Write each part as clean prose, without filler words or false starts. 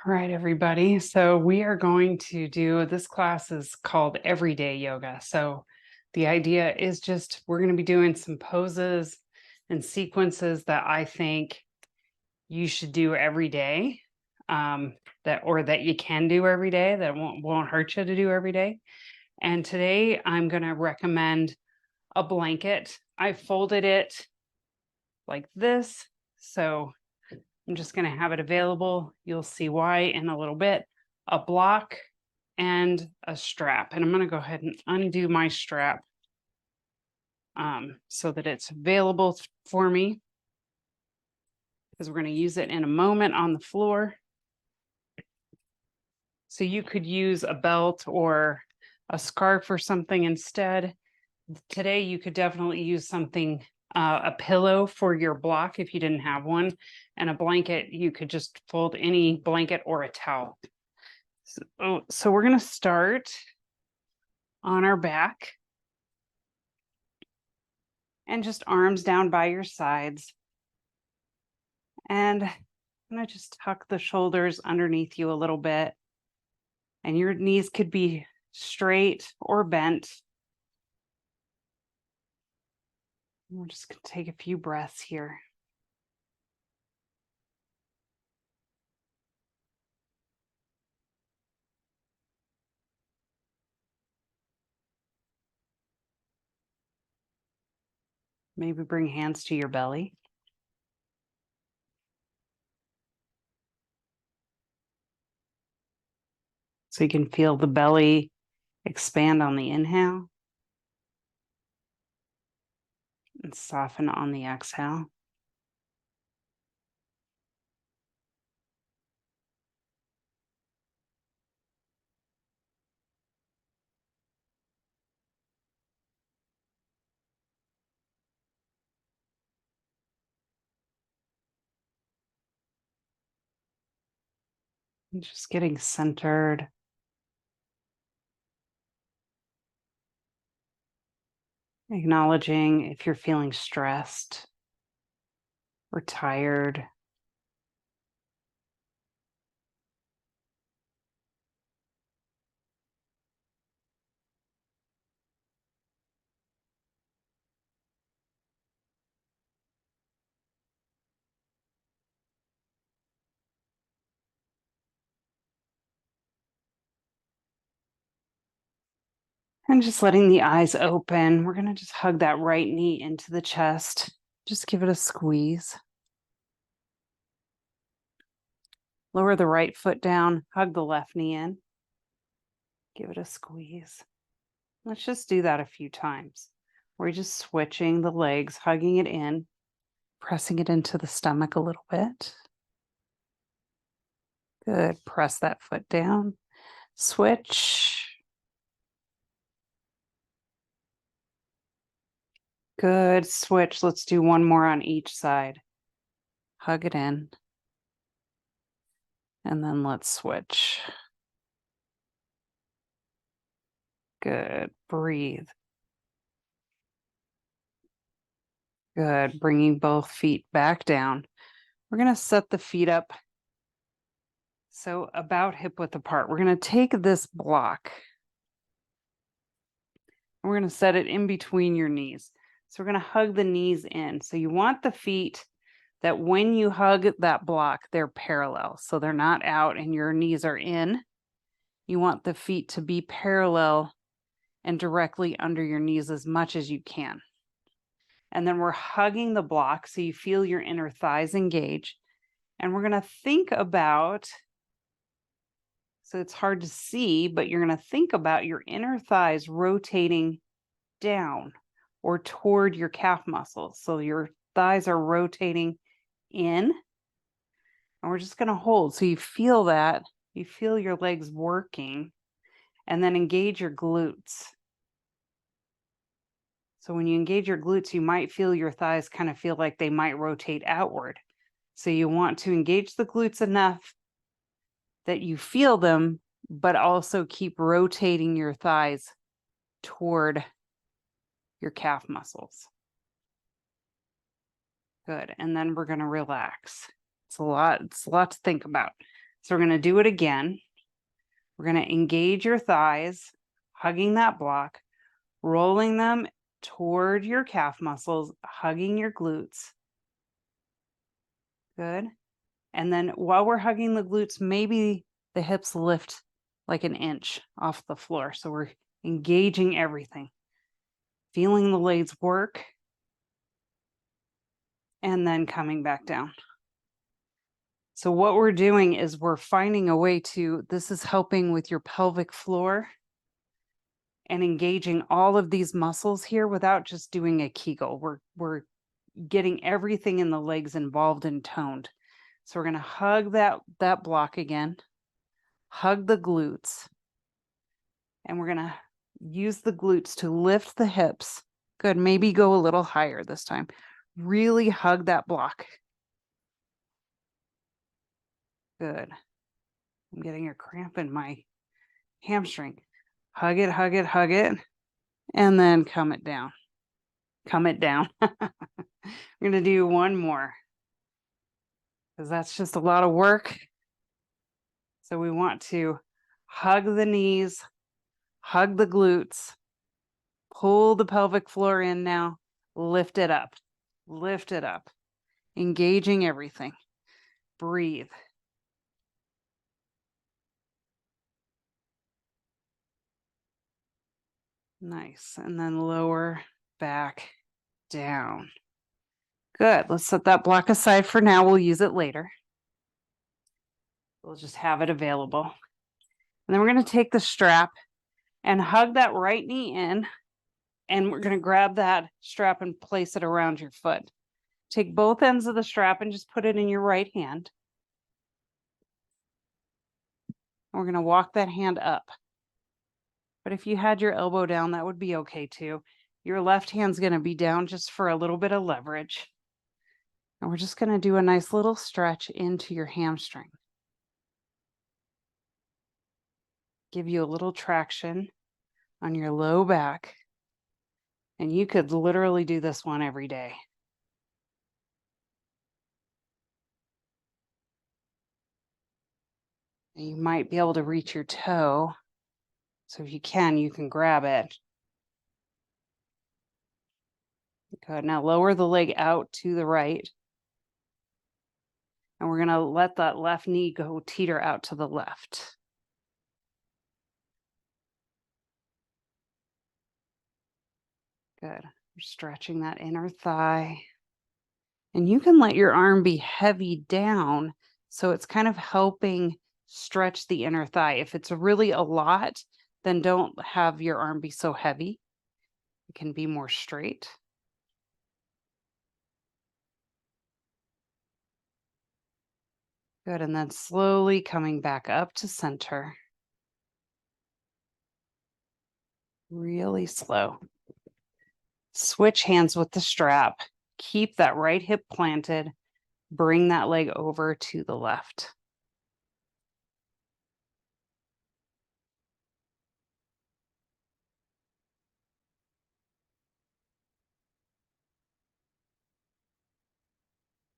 All right, everybody. So we are going to do this class is called Everyday Yoga. So the idea is just we're going to be doing some poses and sequences that I think you should do every day, that you can do every day that won't hurt you to do every day. And today I'm going to recommend a blanket. I folded it like this, so I'm just going to have it available. You'll see why in a little bit. A block and a strap. And I'm going to go ahead and undo my strap so that it's available for me, because we're going to use it in a moment on the floor. So you could use a belt or a scarf or something instead. Today, you could definitely use something, a pillow for your block if you didn't have one, and a blanket. You could just fold any blanket or a towel. So we're going to start on our back and just arms down by your sides. And I'm going to just tuck the shoulders underneath you a little bit. And your knees could be straight or bent. We're just going to take a few breaths here. Maybe bring hands to your belly. So you can feel the belly expand on the inhale and soften on the exhale. And just getting centered. Acknowledging if you're feeling stressed or tired. And just letting the eyes open. We're going to just hug that right knee into the chest. Just give it a squeeze. Lower the right foot down, hug the left knee in. Give it a squeeze. Let's just do that a few times. We're just switching the legs, hugging it in, pressing it into the stomach a little bit. Good. Press that foot down. Switch. Good. Switch. Let's do one more on each side. Hug it in. And then let's switch. Good. Breathe. Good. Bringing both feet back down. We're going to set the feet up so about hip width apart. We're going to take this block and we're going to set it in between your knees. So we're going to hug the knees in. So you want the feet that when you hug that block, they're parallel. So they're not out and your knees are in. You want the feet to be parallel and directly under your knees as much as you can. And then we're hugging the block so you feel your inner thighs engage. And we're going to think about, so it's hard to see, but you're going to think about your inner thighs rotating down or toward your calf muscles. So your thighs are rotating in. And we're just going to hold. So you feel that. You feel your legs working. And then engage your glutes. So when you engage your glutes, you might feel your thighs kind of feel like they might rotate outward. So you want to engage the glutes enough that you feel them, but also keep rotating your thighs toward your calf muscles. Good. And then we're going to relax. It's a lot to think about. So we're going to do it again. We're going to engage your thighs, hugging that block, rolling them toward your calf muscles, hugging your glutes. Good. And then while we're hugging the glutes, maybe the hips lift like an inch off the floor. So we're engaging everything, feeling the legs work, and then coming back down. So what we're doing is we're finding a way to, this is helping with your pelvic floor and engaging all of these muscles here without just doing a Kegel. We're getting everything in the legs involved and toned. So we're going to hug that block again, hug the glutes, and we're going to use the glutes to lift the hips. Good. Maybe go a little higher this time. Really hug that block. Good. I'm getting a cramp in my hamstring. Hug it, hug it, hug it, and then come it down. Come it down. We're going to do one more because that's just a lot of work. So we want to hug the knees, hug the glutes, pull the pelvic floor in now, lift it up, engaging everything. Breathe. Nice. And then lower back down. Good. Let's set that block aside for now. We'll use it later. We'll just have it available. And then we're going to take the strap and hug that right knee in. And we're going to grab that strap and place it around your foot. Take both ends of the strap and just put it in your right hand. And we're going to walk that hand up. But if you had your elbow down, that would be okay too. Your left hand's going to be down just for a little bit of leverage. And we're just going to do a nice little stretch into your hamstring. Give you a little traction on your low back. And you could literally do this one every day. And you might be able to reach your toe. So if you can grab it. Good. Now lower the leg out to the right. And we're going to let that left knee go teeter out to the left. Good. We're stretching that inner thigh. And you can let your arm be heavy down. So it's kind of helping stretch the inner thigh. If it's really a lot, then don't have your arm be so heavy. It can be more straight. Good. And then slowly coming back up to center. Really slow. Switch hands with the strap. Keep that right hip planted. Bring that leg over to the left.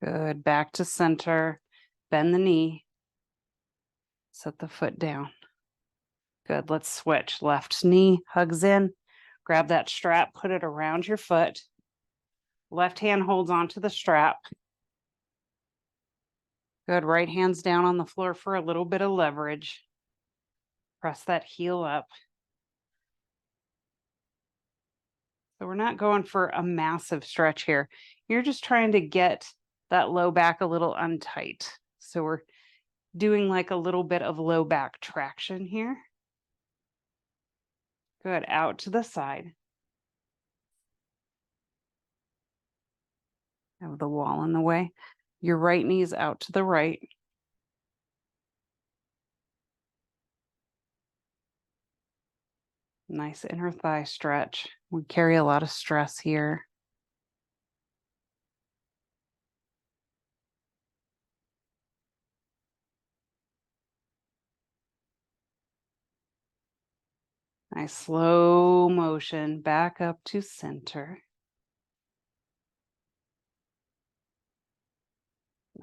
Good. Back to center. Bend the knee. Set the foot down. Good. Let's switch. Left knee hugs in. Grab that strap. Put it around your foot. Left hand holds onto the strap. Good. Right hand's down on the floor for a little bit of leverage. Press that heel up. So we're not going for a massive stretch here. You're just trying to get that low back a little untight. So we're doing like a little bit of low back traction here. Good. Out to the side. Have the wall in the way. Your right knee's out to the right. Nice inner thigh stretch. We carry a lot of stress here. Nice slow motion back up to center.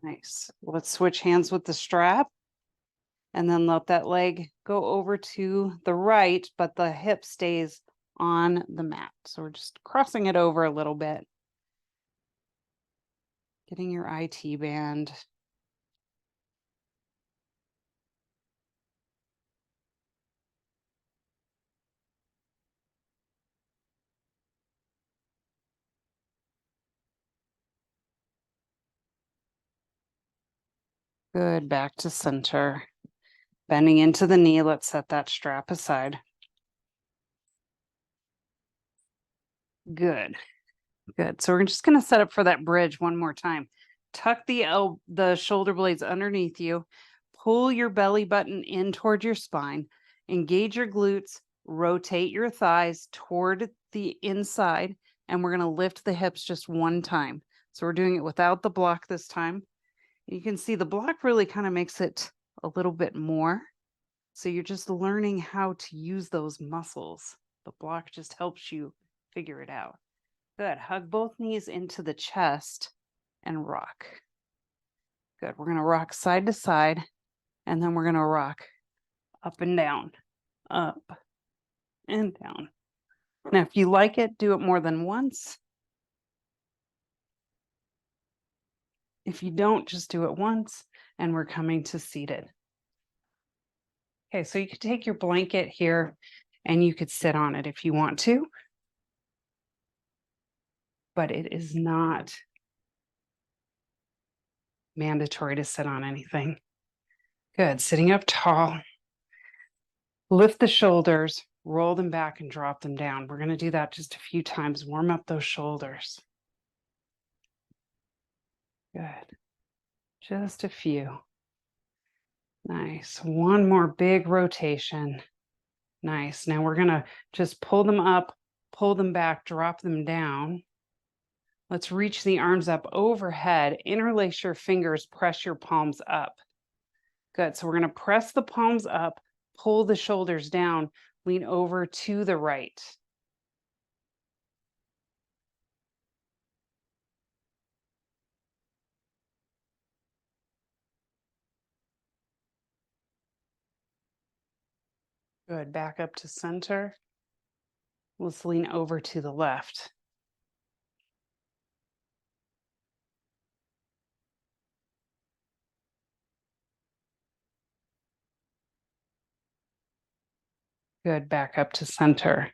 Nice. Let's switch hands with the strap. And then let that leg go over to the right, but the hip stays on the mat. So we're just crossing it over a little bit. Getting your IT band. Good, back to center. Bending into the knee, let's set that strap aside. Good, good. So we're just gonna set up for that bridge one more time. Tuck the shoulder blades underneath you, pull your belly button in toward your spine, engage your glutes, rotate your thighs toward the inside, and we're gonna lift the hips just one time. So we're doing it without the block this time. You can see the block really kind of makes it a little bit more. So you're just learning how to use those muscles. The block just helps you figure it out. Good. Hug both knees into the chest and rock. Good. We're going to rock side to side, and then we're going to rock up and down, up and down. Now, if you like it, do it more than once. If you don't, just do it once, and we're coming to seated. Okay, so you could take your blanket here and you could sit on it if you want to, but it is not mandatory to sit on anything. Good, sitting up tall. Lift the shoulders, roll them back and drop them down. We're gonna do that just a few times, warm up those shoulders. Good, just a few. Nice, one more big rotation. Nice, now we're gonna just pull them up, pull them back, drop them down. Let's reach the arms up overhead, interlace your fingers, press your palms up. Good, so we're gonna press the palms up, pull the shoulders down, lean over to the right. Good, back up to center. Let's lean over to the left. Good, back up to center.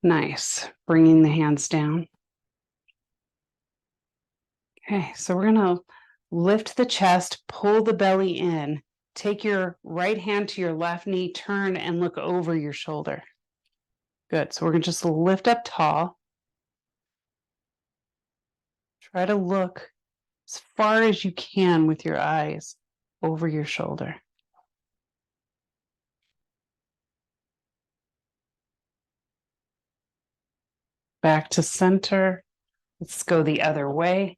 Nice, bringing the hands down. Okay, so we're gonna lift the chest, pull the belly in, take your right hand to your left knee, turn and look over your shoulder. Good, so we're gonna just lift up tall. Try to look as far as you can with your eyes over your shoulder. Back to center. Let's go the other way.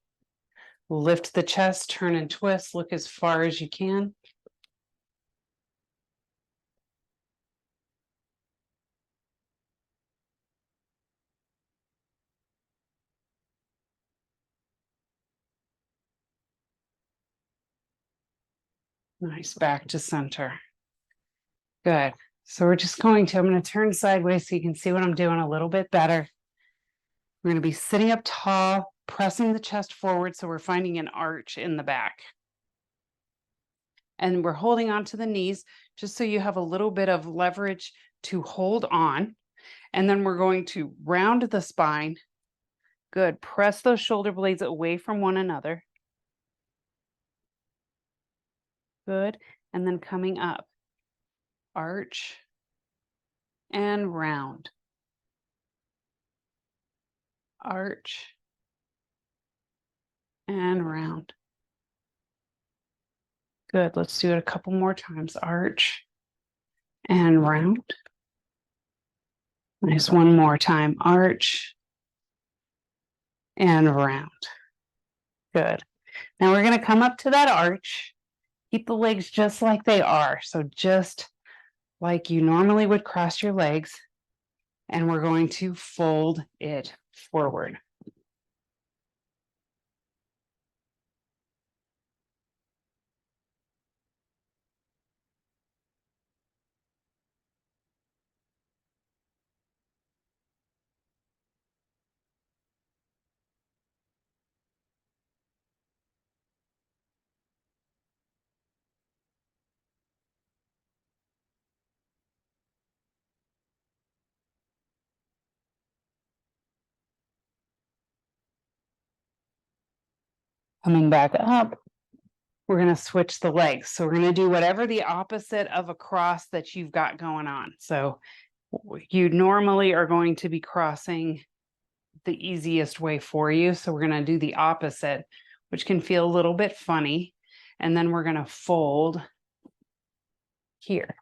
Lift the chest, turn and twist. Look as far as you can. Nice, back to center. Good. So we're just I'm going to turn sideways so you can see what I'm doing a little bit better. We're going to be sitting up tall, pressing the chest forward so we're finding an arch in the back. And we're holding on to the knees just so you have a little bit of leverage to hold on. And then we're going to round the spine. Good. Press those shoulder blades away from one another. Good. And then coming up, arch and round. Arch and round. Good. Let's do it a couple more times. Arch and round. Nice. One more time. Arch and round. Good. Now we're going to come up to that arch. Keep the legs just like they are. So just like you normally would cross your legs. And we're going to fold it forward. Coming back up, we're going to switch the legs. So we're going to do whatever the opposite of a cross that you've got going on. So you normally are going to be crossing the easiest way for you. So we're going to do the opposite, which can feel a little bit funny. And then we're going to fold here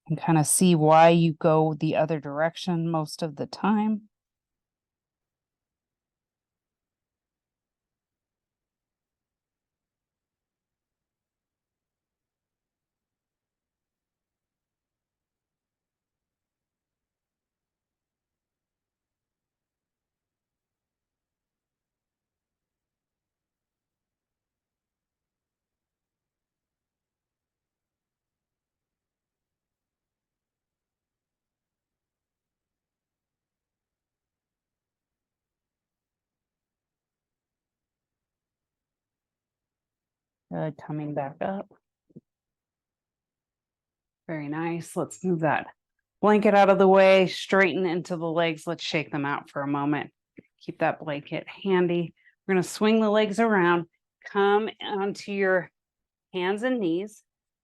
and kind of see why you go the other direction most of the time. Good, coming back up. Very nice. Let's move that blanket out of the way, straighten into the legs. Let's shake them out for a moment. Keep that blanket handy. We're going to swing the legs around, come onto your hands and knees,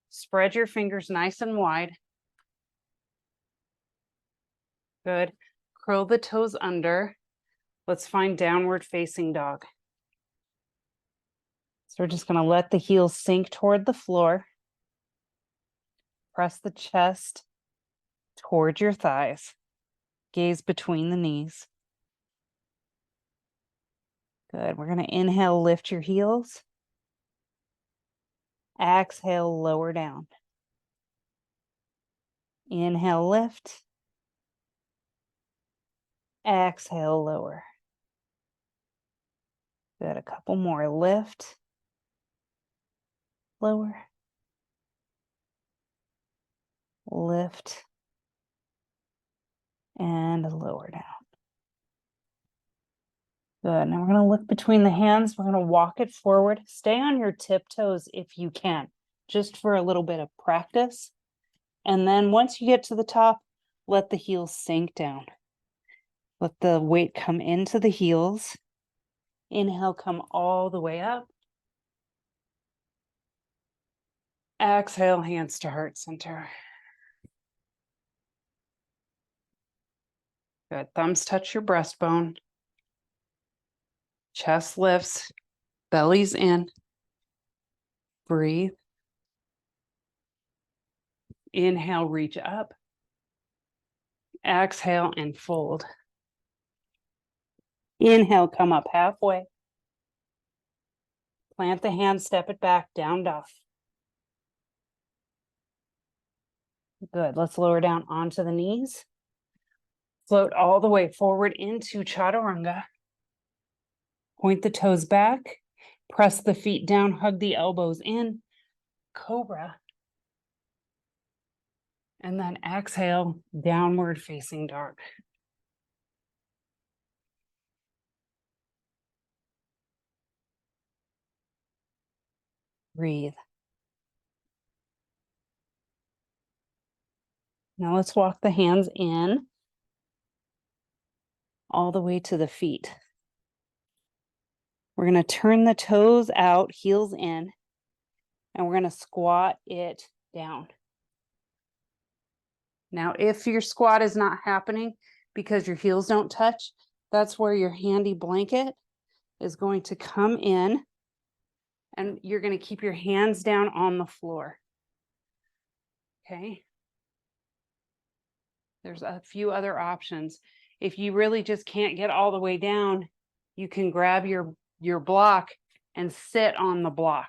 spread your fingers nice and wide. Good. Curl the toes under. Let's find downward facing dog. So we're just going to let the heels sink toward the floor. Press the chest toward your thighs. Gaze between the knees. Good. We're going to inhale, lift your heels. Exhale, lower down. Inhale, lift. Exhale, lower. Good. A couple more. Lift. Lower. Lift. And lower down. Good. Now we're going to look between the hands. We're going to walk it forward. Stay on your tiptoes if you can, just for a little bit of practice. And then once you get to the top, let the heels sink down. Let the weight come into the heels. Inhale, come all the way up. Exhale, hands to heart center. Good. Thumbs touch your breastbone. Chest lifts, belly's in. Breathe. Inhale, reach up. Exhale and fold. Inhale, come up halfway. Plant the hand, step it back, down dog. Good. Let's lower down onto the knees. Float all the way forward into chaturanga. Point the toes back. Press the feet down, hug the elbows in. Cobra. And then exhale, downward facing dog. Breathe. Now let's walk the hands in all the way to the feet. We're going to turn the toes out, heels in, and we're going to squat it down. Now, if your squat is not happening because your heels don't touch, that's where your handy blanket is going to come in, and you're going to keep your hands down on the floor. Okay. There's a few other options. If you really just can't get all the way down, you can grab your block and sit on the block.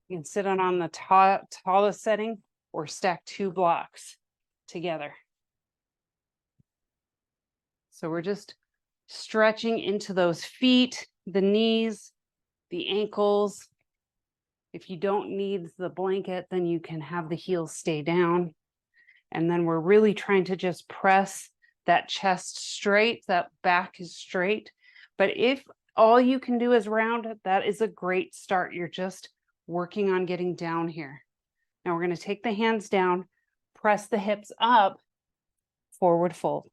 You can sit on the tallest setting or stack two blocks together. So we're just stretching into those feet, the knees, the ankles. If you don't need the blanket, then you can have the heels stay down. And then we're really trying to just press that chest straight, that back is straight. But if all you can do is round, that is a great start. You're just working on getting down here. Now we're going to take the hands down, press the hips up, forward fold.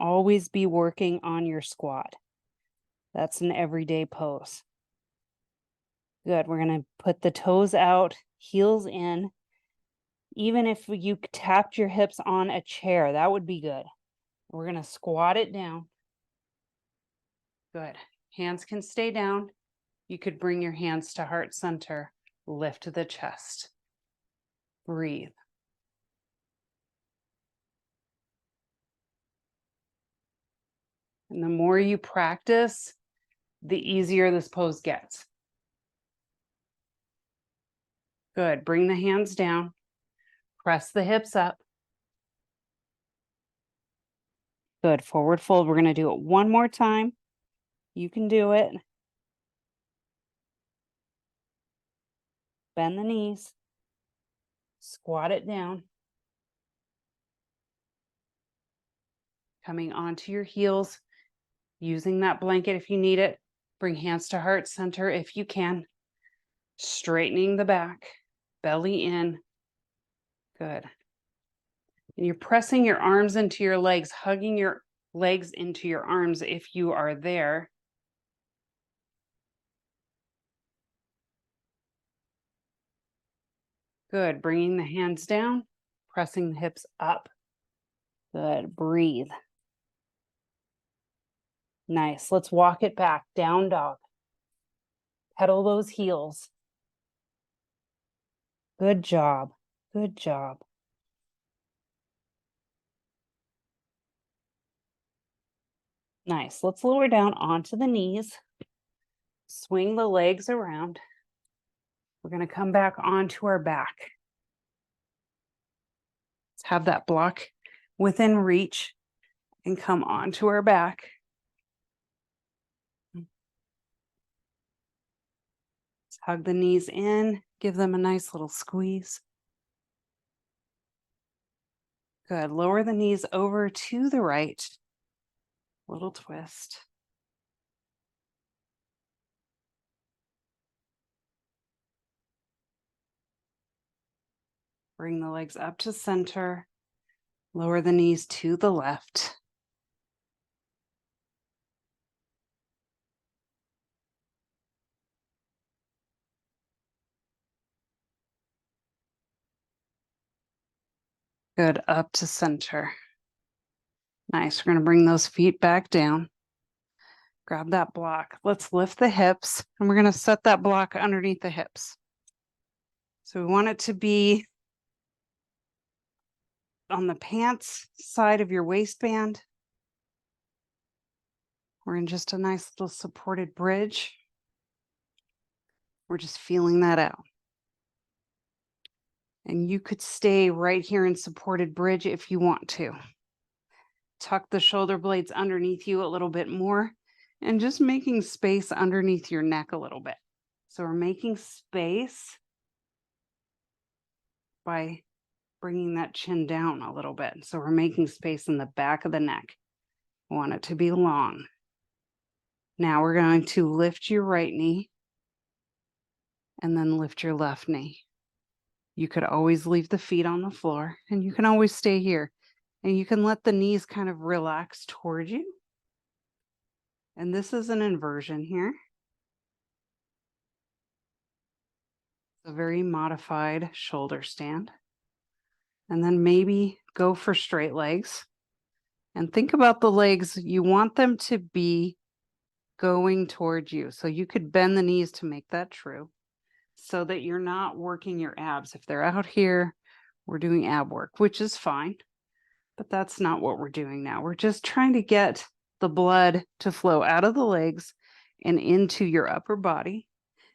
always be working on your squat. That's an everyday pose. Good. We're going to put the toes out, heels in. Even if you tapped your hips on a chair, that would be good. We're going to squat it down. Good. Hands can stay down. You could bring your hands to heart center. Lift the chest. Breathe. And the more you practice, the easier this pose gets. Good. Bring the hands down. Press the hips up. Good. Forward fold. We're going to do it one more time. You can do it. Bend the knees. Squat it down. Coming onto your heels. Using that blanket if you need it. Bring hands to heart center if you can. Straightening the back. Belly in. Good. And you're pressing your arms into your legs, hugging your legs into your arms if you are there. Good. Bringing the hands down, pressing the hips up. Good. Breathe. Nice. Let's walk it back. Down dog. Pedal those heels. Good job. Good job. Nice. Let's lower down onto the knees. Swing the legs around. We're going to come back onto our back. Let's have that block within reach and come onto our back. Let's hug the knees in. Give them a nice little squeeze. Good. Lower the knees over to the right. Little twist. Bring the legs up to center. Lower the knees to the left. Good. Up to center. Nice. We're going to bring those feet back down. Grab that block. Let's lift the hips, and we're going to set that block underneath the hips. So we want it to be on the pants side of your waistband. We're in just a nice little supported bridge. We're just feeling that out. And you could stay right here in supported bridge if you want to. Tuck the shoulder blades underneath you a little bit more and just making space underneath your neck a little bit. So we're making space by bringing that chin down a little bit. So we're making space in the back of the neck. We want it to be long. Now we're going to lift your right knee and then lift your left knee. You could always leave the feet on the floor, and you can always stay here. And you can let the knees kind of relax toward you. And this is an inversion here. A very modified shoulder stand. And then maybe go for straight legs. And think about the legs. You want them to be going towards you. So you could bend the knees to make that true, so that you're not working your abs. If they're out here, we're doing ab work, which is fine. But that's not what we're doing now. We're just trying to get the blood to flow out of the legs and into your upper body.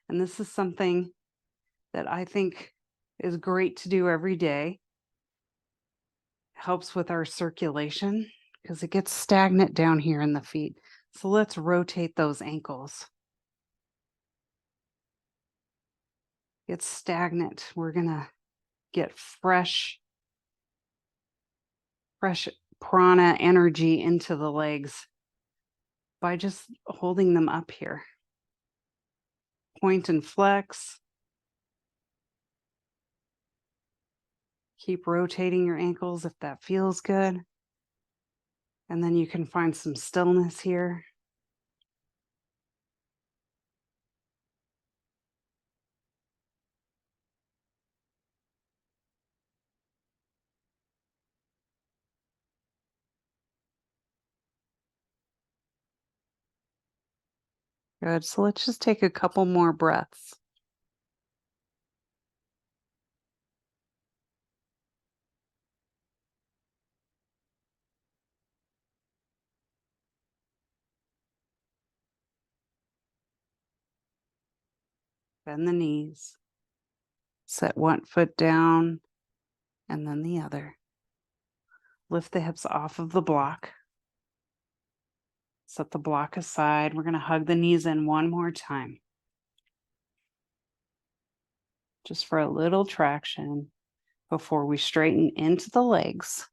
And this is something that I think is great to do every day. Helps with our circulation because it gets stagnant down here in the feet. So let's rotate those ankles. It's stagnant. We're going to get fresh prana energy into the legs by just holding them up here. Point and flex. Keep rotating your ankles if that feels good. And then you can find some stillness here. Good. So let's just take a couple more breaths. Bend the knees. Set one foot down and then the other. Lift the hips off of the block. Set the block aside. We're going to hug the knees in one more time. Just for a little traction before we straighten into the legs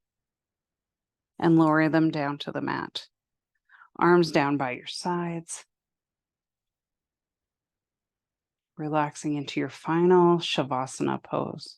and lower them down to the mat. Arms down by your sides. Relaxing into your final Shavasana pose.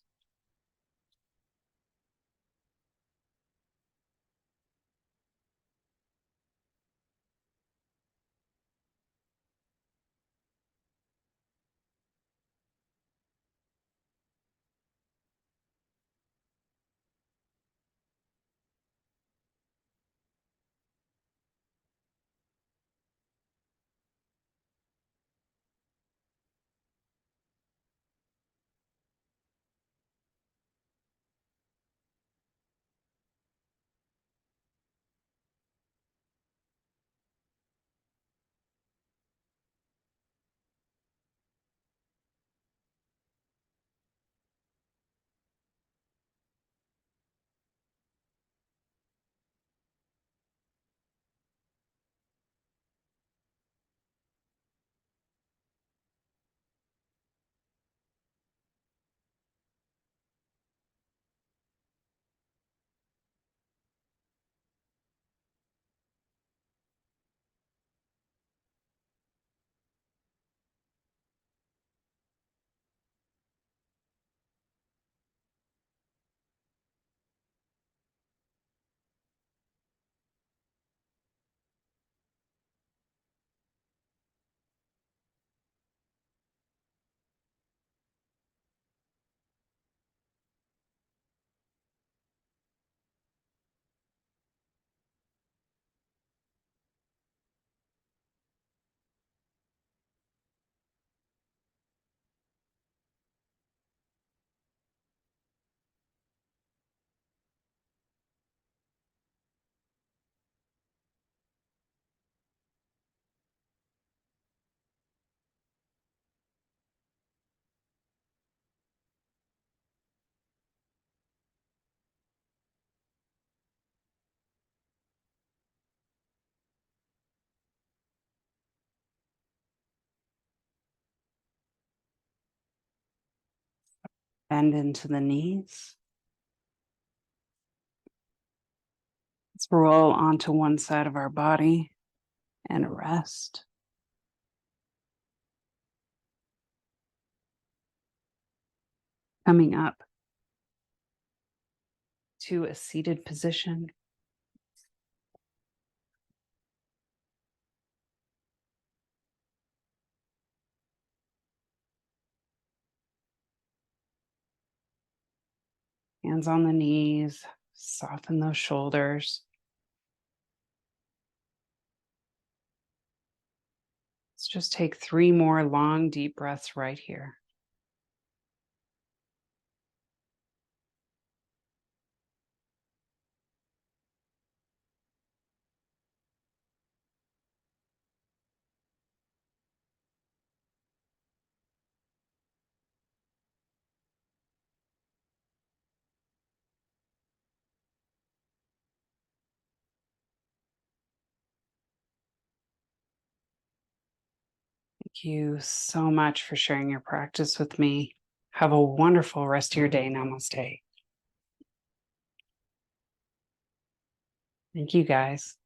Bend into the knees. Let's roll onto one side of our body and rest. Coming up to a seated position. Hands on the knees, soften those shoulders. Let's just take 3 more long, deep breaths right here. Thank you so much for sharing your practice with me. Have a wonderful rest of your day. Namaste. Thank you, guys.